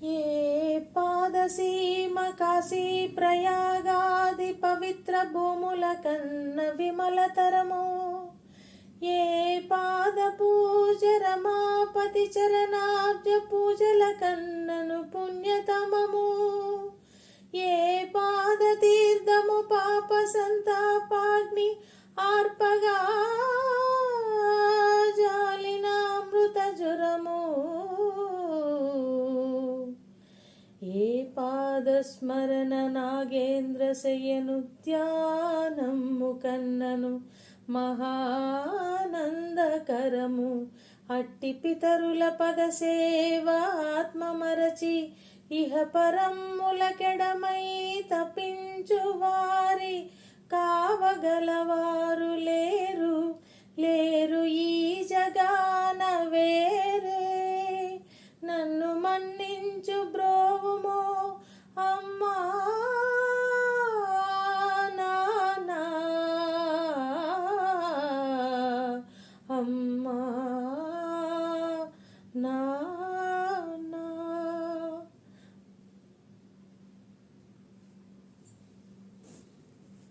ఏ పాదసీమ కాశీ ప్రయాగాది పవిత్ర భూముల కన్న విమలతరము, ఏ పాద పూజ రమాపతి చరణాబ్జ పూజల కన్నను పుణ్యతమము, ఏ పాద తీర్థము పాప సంతాపాగ్ని ఆర్పగా జాలిన అమృత జురము, ఏ పాదస్మరణ నాగేంద్ర శయను ధ్యానము కన్నను మహానందకరము, అట్టి పితరుల పద సేవ ఆత్మమరచి ఇహ పరమ్ములకెడమై తపించు వారి కావగలవారు లేరు లేరు ఈ జగాన.